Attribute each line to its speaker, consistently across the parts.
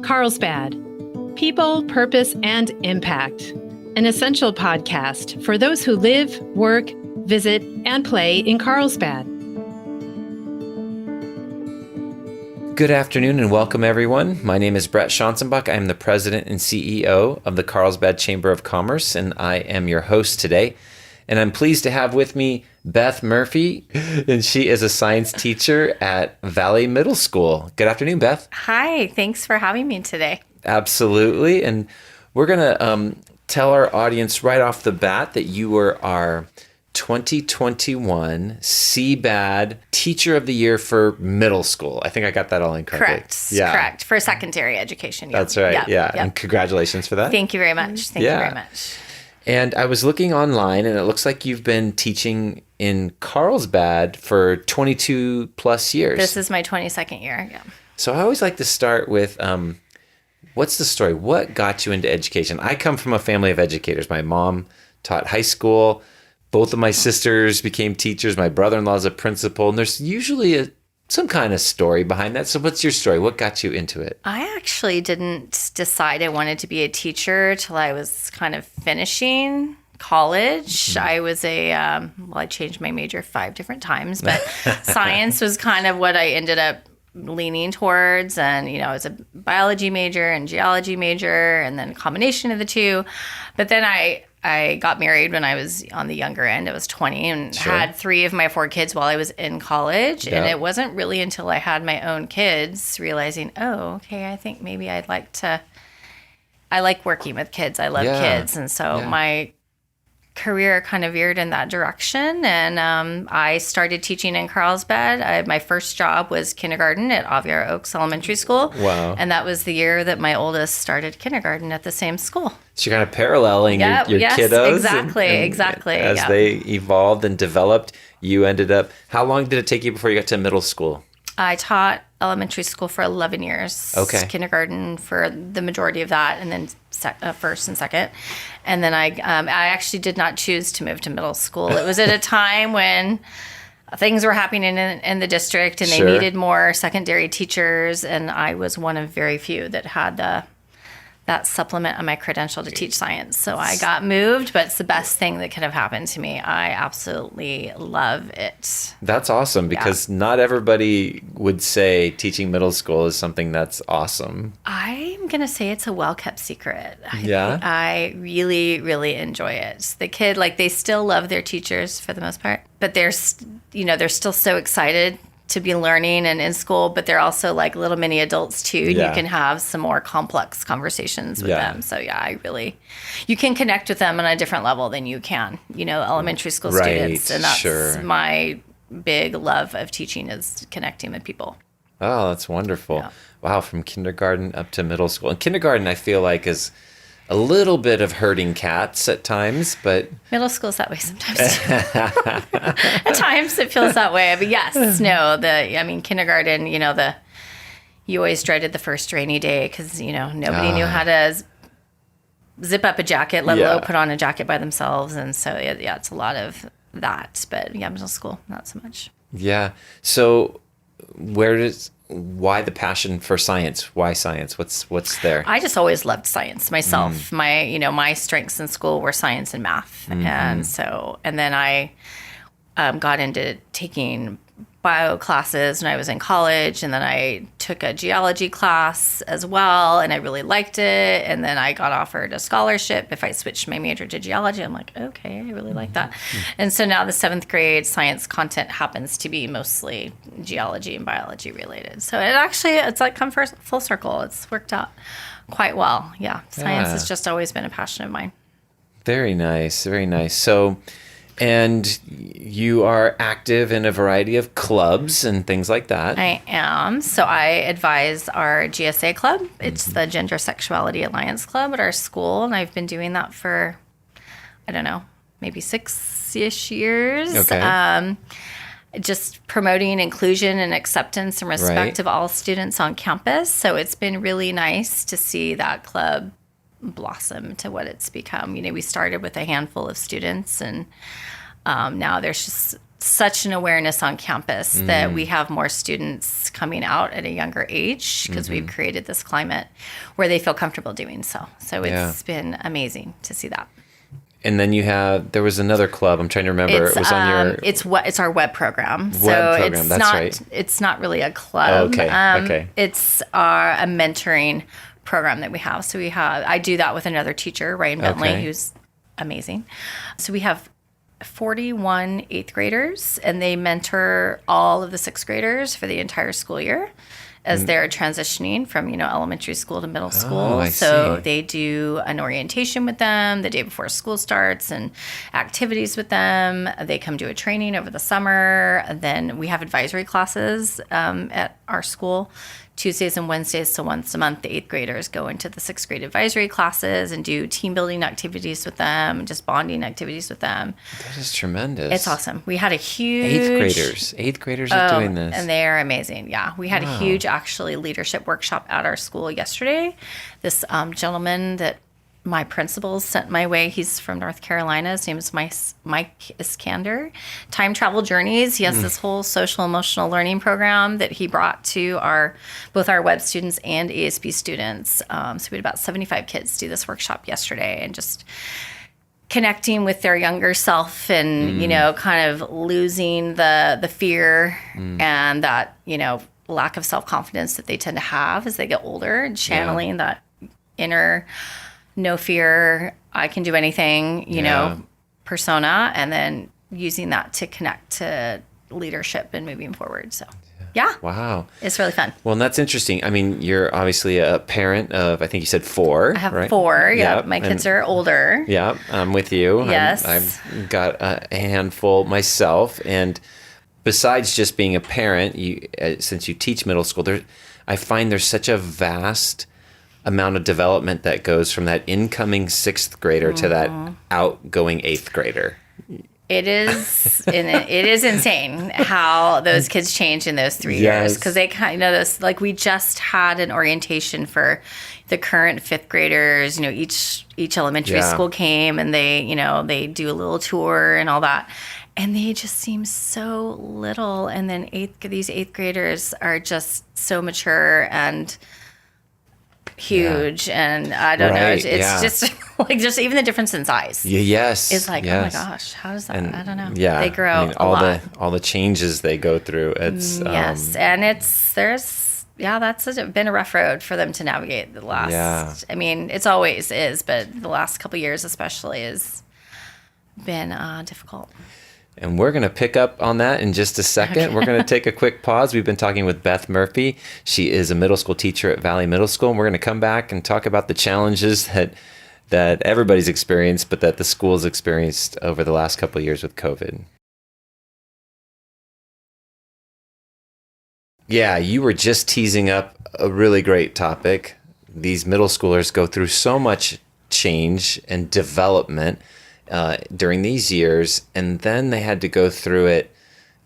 Speaker 1: Carlsbad People, Purpose, and Impact, an essential podcast for those who live, work, visit, and play in Carlsbad.
Speaker 2: Good afternoon and welcome, everyone. My name is Bret Schanzenbach. I am the president and CEO of the Carlsbad Chamber of Commerce, and I am your host today. And I'm pleased to have with me Beth Murphy, and she is a science teacher at Valley Middle School. Good afternoon, Beth.
Speaker 3: Hi, thanks for having me today.
Speaker 2: Absolutely. And we're going to tell our audience right off the bat that you were our 2021 CBAD Teacher of the Year for middle school. I think I got that all incorrectly.
Speaker 3: Correct. Yeah. Correct. For secondary education. Yeah.
Speaker 2: That's right.
Speaker 3: Yep.
Speaker 2: Yeah.
Speaker 3: Yep.
Speaker 2: And congratulations for that.
Speaker 3: Thank you very much. Thank you very much.
Speaker 2: And I was looking online, and it looks like you've been teaching in Carlsbad for 22 plus years.
Speaker 3: This is my 22nd year. Yeah.
Speaker 2: So I always like to start with, what's the story? What got you into education? I come from a family of educators. My mom taught high school. Both of my sisters became teachers. My brother-in-law is a principal. And there's usually some kind of story behind that. So what's your story? What got you into it?
Speaker 3: I actually didn't decide I wanted to be a teacher till I was kind of finishing college. Mm-hmm. I was I changed my major 5 different times, but science was kind of what I ended up leaning towards. And, I was a biology major and geology major, and then a combination of the two. But then I got married when I was on the younger end. I was 20 and had 3 of my 4 kids while I was in college. Yep. And it wasn't really until I had my own kids realizing, I think maybe I like working with kids. I love kids. And so my career kind of veered in that direction. And I started teaching in Carlsbad. My first job was kindergarten at Aviara Oaks Elementary School.
Speaker 2: Wow.
Speaker 3: And that was the year that my oldest started kindergarten at the same school.
Speaker 2: So you're kind of paralleling your kiddos.
Speaker 3: Exactly.
Speaker 2: As they evolved and developed, you ended up, how long did it take you before you got to middle school?
Speaker 3: I taught elementary school for 11 years.
Speaker 2: Okay.
Speaker 3: Kindergarten for the majority of that, and then first and second. And then I actually did not choose to move to middle school. It was at a time when things were happening in the district, and they needed more secondary teachers, and I was one of very few that had that supplement on my credential to teach science. So I got moved, but it's the best thing that could have happened to me. I absolutely love it.
Speaker 2: That's awesome, because not everybody would say teaching middle school is something that's awesome. I'm
Speaker 3: going to say it's a well-kept secret. I really, really enjoy it. The kid, they still love their teachers for the most part, but they're still so excited to be learning and in school, but they're also like little mini adults too. You can have some more complex conversations with them. So you can connect with them on a different level than you can, elementary school students. And that's my big love of teaching, is connecting with people.
Speaker 2: Oh, that's wonderful. Yeah. Wow. From kindergarten up to middle school. And kindergarten, I feel like, is a little bit of herding cats at times, but
Speaker 3: middle school's that way sometimes too. At times it feels that way, but kindergarten, you always dreaded the first rainy day because nobody knew how to zip up a jacket, let alone put on a jacket by themselves, and so it's a lot of that. But middle school, not so much. Yeah.
Speaker 2: So why the passion for science? Why science? What's there?
Speaker 3: I just always loved science myself. My strengths in school were science and math. Mm-hmm. And then I got into taking bio classes when I was in college, and then I took a geology class as well, and I really liked it. And then I got offered a scholarship if I switched my major to geology. I'm like, okay, I really like that. Mm-hmm. And so now the 7th grade science content happens to be mostly geology and biology related. So it's like come full circle. It's worked out quite well. Yeah, science has just always been a passion of mine.
Speaker 2: Very nice, very nice. So, and you are active in a variety of clubs and things like that.
Speaker 3: I am. So I advise our GSA club. It's the Gender Sexuality Alliance Club at our school. And I've been doing that for, maybe 6-ish years.
Speaker 2: Okay.
Speaker 3: Just promoting inclusion and acceptance and respect of all students on campus. So it's been really nice to see that club blossom to what it's become. We started with a handful of students, and now there's just such an awareness on campus that we have more students coming out at a younger age because we've created this climate where they feel comfortable doing so. So it's been amazing to see that.
Speaker 2: And then there was another club. I'm trying to remember. It was on your...
Speaker 3: It's our web program. It's not really a club.
Speaker 2: Okay.
Speaker 3: It's a mentoring program that we have. So I do that with another teacher, Ryan Bentley, who's amazing. So we have 41 8th graders, and they mentor all of the 6th graders for the entire school year as they're transitioning from, elementary school to middle school. So they do an orientation with them the day before school starts and activities with them. They come do a training over the summer. And then we have advisory classes at our school Tuesdays and Wednesdays. So once a month, the 8th graders go into the 6th grade advisory classes and do team building activities with them and just bonding activities with them.
Speaker 2: That is tremendous.
Speaker 3: It's awesome. We had a huge...
Speaker 2: 8th graders are doing this.
Speaker 3: And they are amazing. Yeah. We had a huge, actually, leadership workshop at our school yesterday. This gentleman that my principals sent my way, he's from North Carolina. His name is Mike Iskander. Time Travel Journeys. He has this whole social emotional learning program that he brought to both our web students and ASB students. So we had about 75 kids do this workshop yesterday, and just connecting with their younger self and, kind of losing the fear and that, lack of self-confidence that they tend to have as they get older, and channeling that inner no fear, I can do anything, persona, and then using that to connect to leadership and moving forward. So,
Speaker 2: Wow.
Speaker 3: It's really fun.
Speaker 2: Well, and that's interesting. I mean, you're obviously a parent of, I think you said 4.
Speaker 3: I have
Speaker 2: right?
Speaker 3: 4. Yeah. My kids are older.
Speaker 2: Yeah. I'm with you.
Speaker 3: Yes.
Speaker 2: I've got a handful myself. And besides just being a parent, since you teach middle school, I find there's such a vast amount of development that goes from that incoming 6th grader to that outgoing 8th grader.
Speaker 3: It is insane how those kids change in those 3 years, because they kind of this, like, we just had an orientation for the current 5th graders. Each elementary school came, and they do a little tour and all that, and they just seem so little. And then these 8th graders are just so mature and huge, and I don't know. It's just like just even the difference in size.
Speaker 2: Yes,
Speaker 3: is like, oh my gosh, how does that? I don't know.
Speaker 2: Yeah,
Speaker 3: they grow a lot.
Speaker 2: all the changes they go through. It's
Speaker 3: and that's been a rough road for them to navigate the last. Yeah. I mean, it's always is, but the last couple of years especially has been difficult.
Speaker 2: And we're going to pick up on that in just a second. Okay. We're going to take a quick pause. We've been talking with Beth Murphy. She is a middle school teacher at Valley Middle School. And we're going to come back and talk about the challenges that everybody's experienced, but that the school's experienced over the last couple of years with COVID. Yeah, you were just teasing up a really great topic. These middle schoolers go through so much change and development during these years, and then they had to go through it,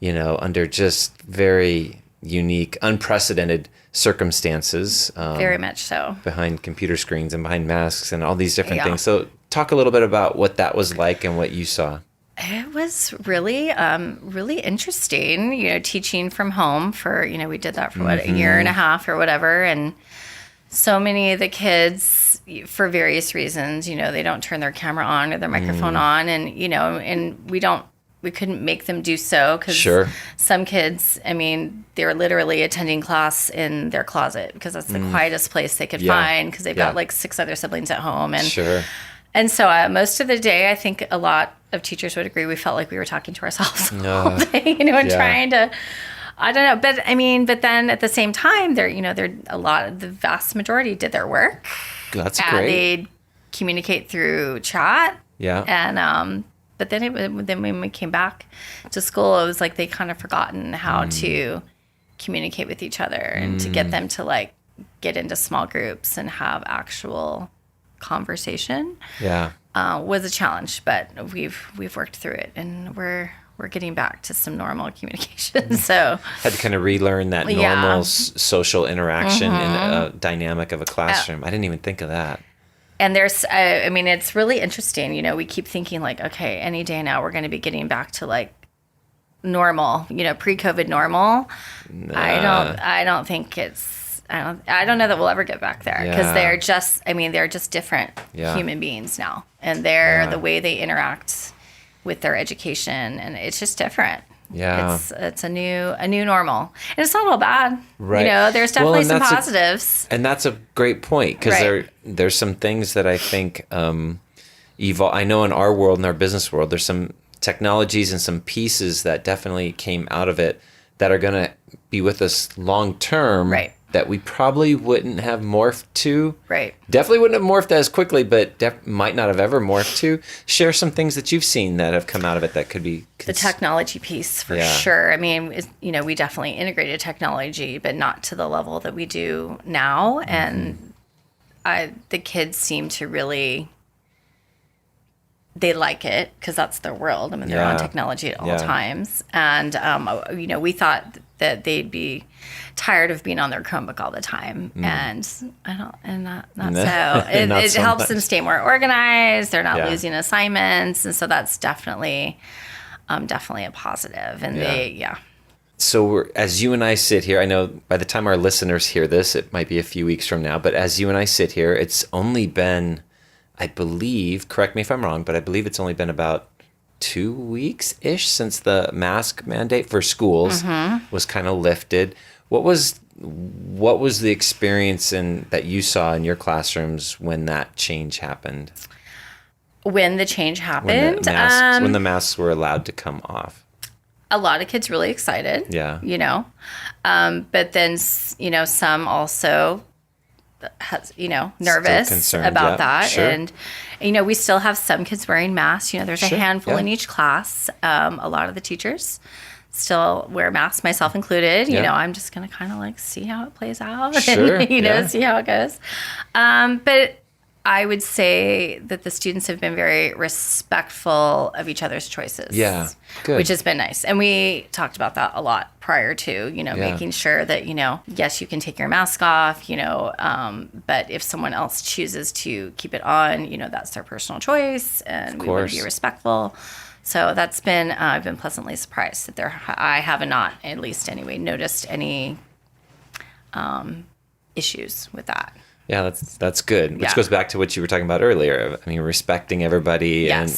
Speaker 2: under just very unique, unprecedented circumstances.
Speaker 3: Very much so.
Speaker 2: Behind computer screens and behind masks and all these different things. So talk a little bit about what that was like and what you saw.
Speaker 3: It was really, really interesting, teaching from home for, we did that for a year and a half or whatever. And so many of the kids, for various reasons, they don't turn their camera on or their microphone on, and we couldn't make them do so, because some kids, they're literally attending class in their closet because that's the quietest place they could find, because they've got like 6 other siblings at home, and so most of the day, I think a lot of teachers would agree, we felt like we were talking to ourselves all day, and trying to. I don't know, but then at the same time, the vast majority did their work.
Speaker 2: That's great.
Speaker 3: They'd communicate through chat.
Speaker 2: Yeah.
Speaker 3: And but then when we came back to school, it was like they kind of forgotten how to communicate with each other, and to get them to get into small groups and have actual conversation. Yeah. Was a challenge, but we've worked through it, and we're getting back to some normal communication. So
Speaker 2: had to kind of relearn that normal social interaction in a dynamic of a classroom. I didn't even think of that.
Speaker 3: And there's, it's really interesting. We keep thinking okay, any day now we're going to be getting back to normal, pre-COVID normal.
Speaker 2: Nah.
Speaker 3: I don't think I don't know that we'll ever get back there because they're just different human beings now, and the way they interact with their education, and it's just different.
Speaker 2: Yeah.
Speaker 3: It's a new normal. And it's not all bad.
Speaker 2: Right.
Speaker 3: There's definitely some positives.
Speaker 2: And that's a great point, because there's some things that I think evolve. I know in our world, in our business world, there's some technologies and some pieces that definitely came out of it that are going to be with us long term.
Speaker 3: Right.
Speaker 2: That we probably wouldn't have morphed to.
Speaker 3: Right.
Speaker 2: Definitely wouldn't have morphed as quickly, but might not have ever morphed to. Share some things that you've seen that have come out of it that could be...
Speaker 3: The technology piece, for sure. I mean, we definitely integrated technology, but not to the level that we do now. And the kids seem to really... They like it because that's their world. I mean, they're on technology at all times. And, we thought that they'd be tired of being on their Chromebook all the time. And not so. It helps them stay more organized. They're not losing assignments. And so that's definitely a positive. And
Speaker 2: So as you and I sit here, I know by the time our listeners hear this, it might be a few weeks from now, but as you and I sit here, it's only been... I believe, correct me if I'm wrong, but I believe it's only been about 2 weeks-ish since the mask mandate for schools was kind of lifted. What was the experience that you saw in your classrooms when that change happened?
Speaker 3: When the change happened?
Speaker 2: When the masks were allowed to come off.
Speaker 3: A lot of kids really excited.
Speaker 2: Yeah.
Speaker 3: But then, some also... nervous about that.
Speaker 2: Sure.
Speaker 3: And, we still have some kids wearing masks. There's a handful in each class. A lot of the teachers still wear masks, myself included. I'm just going to kind of see how it plays out and, see how it goes. But I would say that the students have been very respectful of each other's choices.
Speaker 2: Yeah, good.
Speaker 3: Which has been nice. And we talked about that a lot prior to, making sure that, yes, you can take your mask off, but if someone else chooses to keep it on, that's their personal choice, and we want to be respectful. So that's been, I've been pleasantly surprised that I have not, at least anyway, noticed any issues with that.
Speaker 2: Yeah, that's good. Which goes back to what you were talking about earlier. I mean, respecting everybody, and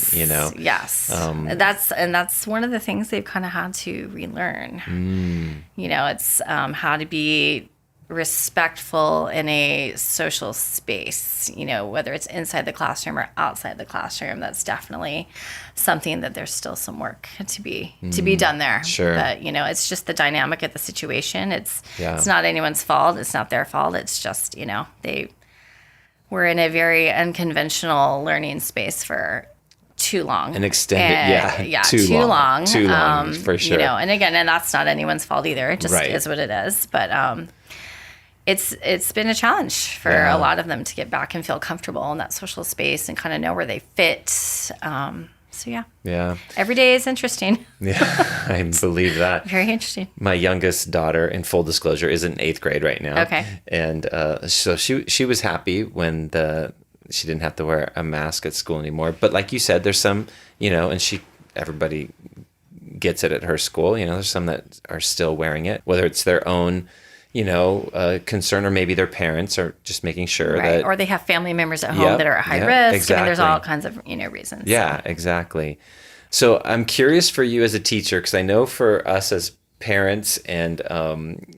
Speaker 3: yes, that's one of the things they've kind of had to relearn. It's how to be respectful in a social space. Whether it's inside the classroom or outside the classroom. That's definitely something that there's still some work to be done there.
Speaker 2: Sure,
Speaker 3: but it's just the dynamic of the situation. It's not anyone's fault. It's not their fault. It's just they were in a very unconventional learning space for too long.
Speaker 2: An extended, too long. Too long, for sure.
Speaker 3: And again, and that's not anyone's fault either. It just is what it is. But it's been a challenge for a lot of them to get back and feel comfortable in that social space and kind of know where they fit. Every day is interesting.
Speaker 2: I believe that.
Speaker 3: Very interesting.
Speaker 2: My youngest daughter, in full disclosure, is in 8th grade right now.
Speaker 3: Okay.
Speaker 2: And so she was happy when she didn't have to wear a mask at school anymore. But like you said, there's some, and everybody gets it at her school. There's some that are still wearing it, whether it's their own concern, or maybe their parents are just making sure that...
Speaker 3: Or they have family members at home that are at high risk.
Speaker 2: Exactly.
Speaker 3: I mean, there's all kinds of, reasons.
Speaker 2: Yeah, exactly. So I'm curious for you as a teacher, because I know for us as parents and,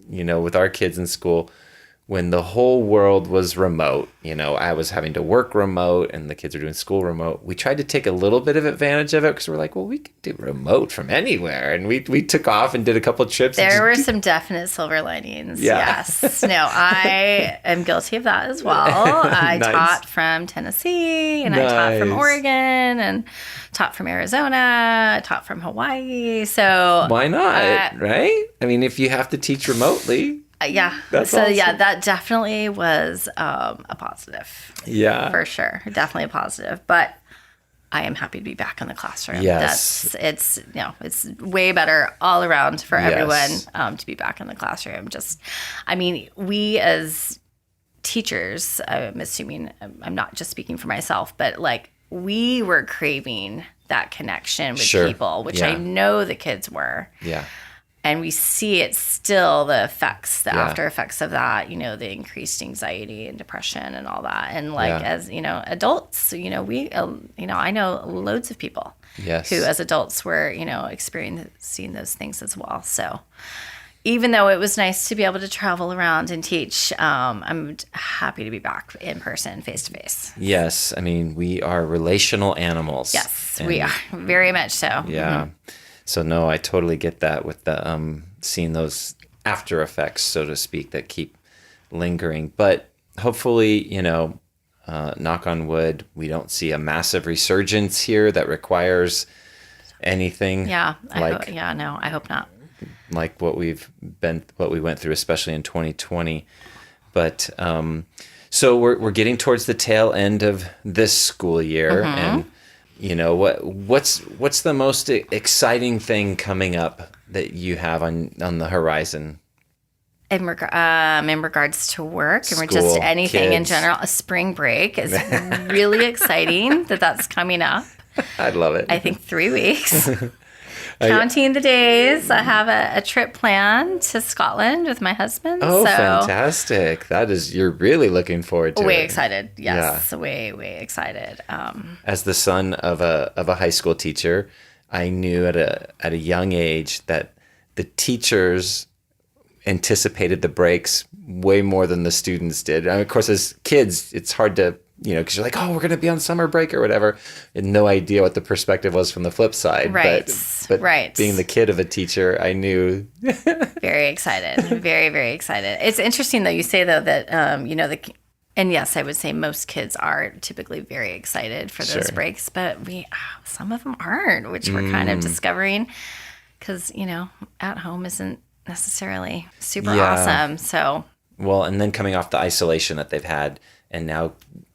Speaker 2: with our kids in school, when the whole world was remote, I was having to work remote and the kids were doing school remote. We tried to take a little bit of advantage of it because we're like, well, we could do remote from anywhere. And we took off and did a couple of trips.
Speaker 3: There were some definite silver linings. Yeah. Yes. No, I am guilty of that as well. I taught from Tennessee, and I taught from Oregon, and taught from Arizona, taught from Hawaii. So
Speaker 2: why not? Right? I mean, if you have to teach remotely.
Speaker 3: That's so awesome. That definitely was a positive.
Speaker 2: Yeah,
Speaker 3: for sure, definitely a positive. But I am happy to be back in the classroom.
Speaker 2: Yes,
Speaker 3: it's way better all around for everyone to be back in the classroom. We as teachers, I'm assuming, I'm not just speaking for myself, but we were craving that connection with
Speaker 2: Sure.
Speaker 3: people, which
Speaker 2: Yeah.
Speaker 3: I know the kids were.
Speaker 2: Yeah.
Speaker 3: And we see it still, the effects, the
Speaker 2: Yeah.
Speaker 3: after effects of that, the increased anxiety and depression and all that. And like,
Speaker 2: Yeah.
Speaker 3: as, adults, we, I know loads of people
Speaker 2: Yes.
Speaker 3: who as adults were, experiencing those things as well. So even though it was nice to be able to travel around and teach, I'm happy to be back in person, face to face.
Speaker 2: Yes. I mean, we are relational animals.
Speaker 3: Yes,
Speaker 2: And
Speaker 3: we are. Very much so.
Speaker 2: Yeah. So no, I totally get that with the seeing those after effects, so to speak, that keep lingering. But hopefully, knock on wood, we don't see a massive resurgence here that requires anything.
Speaker 3: Yeah.
Speaker 2: I
Speaker 3: hope not.
Speaker 2: Like what we went through, especially in 2020. But so we're getting towards the tail end of this school year, and what's the most exciting thing coming up that you have on the horizon?
Speaker 3: In regards to work and
Speaker 2: School,
Speaker 3: just anything in
Speaker 2: kids.
Speaker 3: general, a spring break is really exciting that's coming up.
Speaker 2: I love it.
Speaker 3: I think 3 weeks. Counting the days. I have a trip planned to Scotland with my husband.
Speaker 2: Oh,
Speaker 3: so
Speaker 2: fantastic. You're really looking forward to it.
Speaker 3: way excited. Yes, way excited.
Speaker 2: As the son of a high school teacher, I knew at a young age that the teachers anticipated the breaks way more than the students did. And of course, as kids, it's hard to, because you're like, oh, we're going to be on summer break or whatever. And no idea what the perspective was from the flip side.
Speaker 3: Right.
Speaker 2: But
Speaker 3: Right.
Speaker 2: being the kid of a teacher, I knew.
Speaker 3: Very excited. Very, very excited. It's interesting, though, you say, though, that, and yes, I would say most kids are typically very excited for those
Speaker 2: Sure.
Speaker 3: breaks, but some of them aren't, which we're kind of discovering because, at home isn't necessarily super awesome. So,
Speaker 2: Well, and then coming off the isolation that they've had and now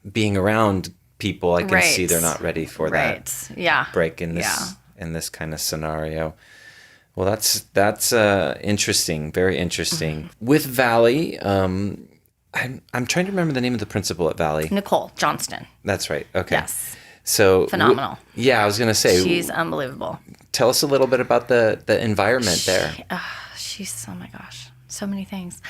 Speaker 2: being around people, I can see they're not ready for that break in this kind of scenario. Well, that's interesting, very interesting. With Valley, I'm trying to remember the name of the principal at Valley.
Speaker 3: Nicole Johnston.
Speaker 2: That's right. Okay.
Speaker 3: Yes.
Speaker 2: So
Speaker 3: Phenomenal.
Speaker 2: I was going to say,
Speaker 3: She's unbelievable.
Speaker 2: tell us a little bit about the environment there.
Speaker 3: She's, oh my gosh, so many things.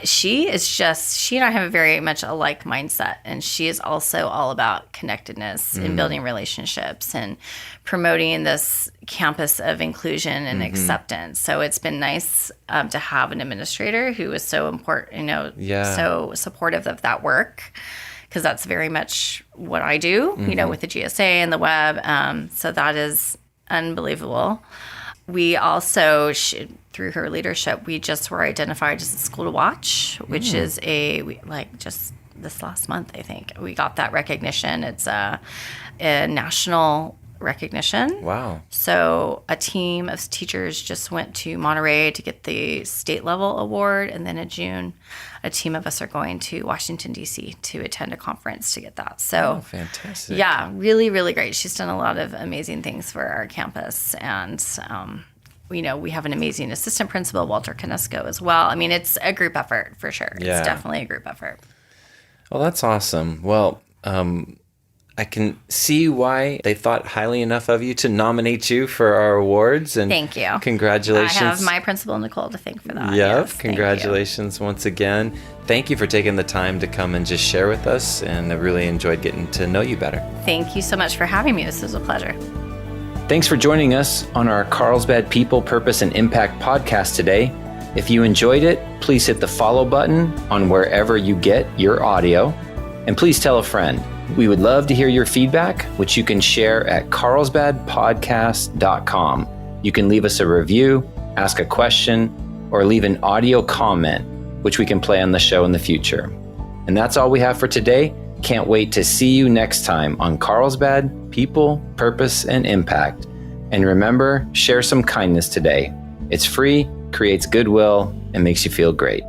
Speaker 3: She and I have a very much alike mindset, and she is also all about connectedness and building relationships and promoting this campus of inclusion and acceptance. So it's been nice to have an administrator who is so important, so supportive of that work, because that's very much what I do, with the GSA and the web. So that is unbelievable. We also, through her leadership, we just were identified as a school to watch, which is just this last month, I think. We got that recognition. It's a national recognition.
Speaker 2: Wow.
Speaker 3: So a team of teachers just went to Monterey to get the state level award. And then in June, a team of us are going to Washington, D.C. to attend a conference to get that. So
Speaker 2: fantastic.
Speaker 3: Yeah, really, really great. She's done a lot of amazing things for our campus. And, we have an amazing assistant principal, Walter Canesco, as well. I mean, it's a group effort for sure.
Speaker 2: Yeah.
Speaker 3: It's definitely a group effort.
Speaker 2: Well, that's awesome. Well, I can see why they thought highly enough of you to nominate you for our awards. And
Speaker 3: thank you.
Speaker 2: Congratulations.
Speaker 3: I have my principal, Nicole, to thank for that.
Speaker 2: Yep.
Speaker 3: Yes,
Speaker 2: Congratulations once again. Thank you for taking the time to come and just share with us. And I really enjoyed getting to know you better.
Speaker 3: Thank you so much for having me. This was a pleasure.
Speaker 2: Thanks for joining us on our Carlsbad People, Purpose, and Impact podcast today. If you enjoyed it, please hit the follow button on wherever you get your audio. And please tell a friend. We would love to hear your feedback, which you can share at carlsbadpodcast.com. You can leave us a review, ask a question, or leave an audio comment, which we can play on the show in the future. And that's all we have for today. Can't wait to see you next time on Carlsbad People, Purpose, and Impact. And remember, share some kindness today. It's free, creates goodwill, and makes you feel great.